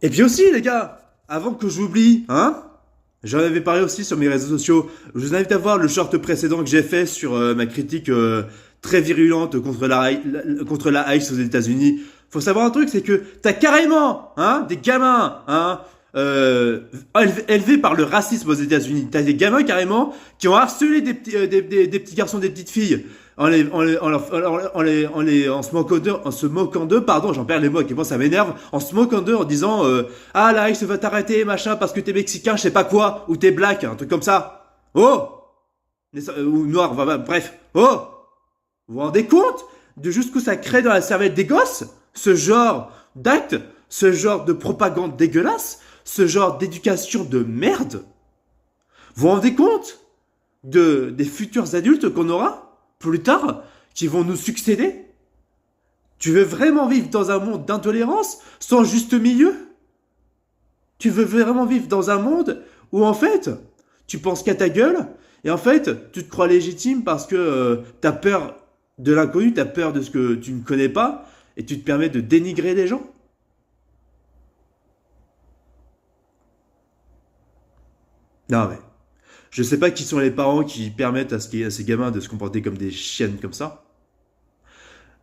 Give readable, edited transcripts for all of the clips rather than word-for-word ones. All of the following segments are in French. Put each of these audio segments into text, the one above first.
Et puis aussi, les gars, avant que j'oublie, hein, j'en avais parlé aussi sur mes réseaux sociaux. Je vous invite à voir le short précédent que j'ai fait sur ma critique très virulente contre la ICE aux États-Unis. Faut savoir un truc, c'est que t'as carrément, hein, des gamins, hein, élevés par le racisme aux États-Unis. T'as des gamins carrément qui ont harcelé des petits garçons, des petites filles, en se moquant d'eux, pardon, j'en perds les mots, à quel point ça m'énerve, en se moquant d'eux, en disant, ah, la ICE va t'arrêter, machin, parce que t'es mexicain, je sais pas quoi, ou t'es black, un truc comme ça. Oh! Ou noir, bref. Oh! Vous vous rendez compte de jusqu'où ça crée dans la cervelle des gosses? Ce genre d'acte, ce genre de propagande dégueulasse, ce genre d'éducation de merde? Vous vous rendez compte des futurs adultes qu'on aura plus tard qui vont nous succéder? Tu veux vraiment vivre dans un monde d'intolérance sans juste milieu? Tu veux vraiment vivre dans un monde où en fait tu penses qu'à ta gueule et en fait tu te crois légitime parce que t'as peur de l'inconnu, t'as peur de ce que tu ne connais pas et tu te permets de dénigrer les gens? Non mais je sais pas qui sont les parents qui permettent à ces gamins de se comporter comme des chiennes comme ça,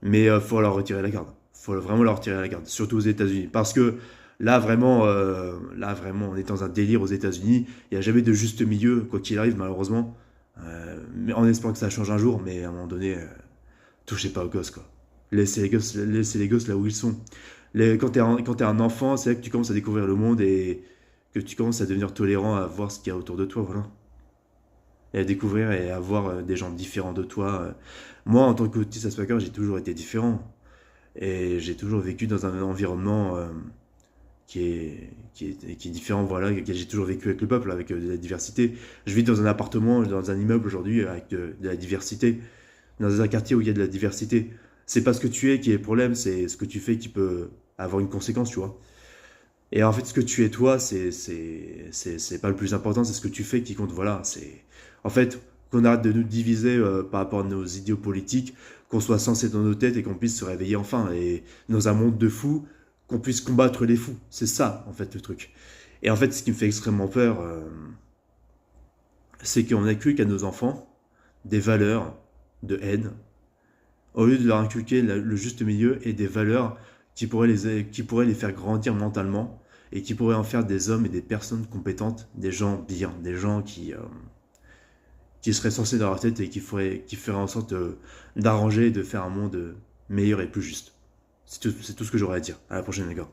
mais faut leur retirer la garde. Faut vraiment leur retirer la garde, surtout aux États-Unis, parce que là vraiment, on est dans un délire aux États-Unis. Il n'y a jamais de juste milieu, quoi qu'il arrive, malheureusement. Mais en espérant que ça change un jour, mais à un moment donné, touchez pas aux gosses, quoi. Laissez les gosses là où ils sont. Quand t'es un enfant, c'est là que tu commences à découvrir le monde et que tu commences à devenir tolérant à voir ce qu'il y a autour de toi, voilà. Et à découvrir et à voir des gens différents de toi. Moi, en tant qu'autiste Asperger, j'ai toujours été différent. Et j'ai toujours vécu dans un environnement qui est différent, voilà, j'ai toujours vécu avec le peuple, avec de la diversité. Je vis dans un appartement, dans un immeuble aujourd'hui avec de la diversité, dans un quartier où il y a de la diversité. C'est pas ce que tu es qui est le problème, c'est ce que tu fais qui peut avoir une conséquence, tu vois. Et en fait, ce que tu es toi, c'est pas le plus important, c'est ce que tu fais qui compte, voilà. C'est, en fait, qu'on arrête de nous diviser par rapport à nos idéaux politiques, qu'on soit sensé dans nos têtes et qu'on puisse se réveiller enfin. Et dans un monde de fous, qu'on puisse combattre les fous. C'est ça, en fait, le truc. Et en fait, ce qui me fait extrêmement peur, c'est qu'on inculque à nos enfants des valeurs de haine, au lieu de leur inculquer le juste milieu et des valeurs qui pourraient les faire grandir mentalement et qui pourraient en faire des hommes et des personnes compétentes, des gens bien, des gens qui seraient censés dans leur tête et qui feraient en sorte d'arranger et de faire un monde meilleur et plus juste. C'est tout ce que j'aurais à dire. À la prochaine, les gars.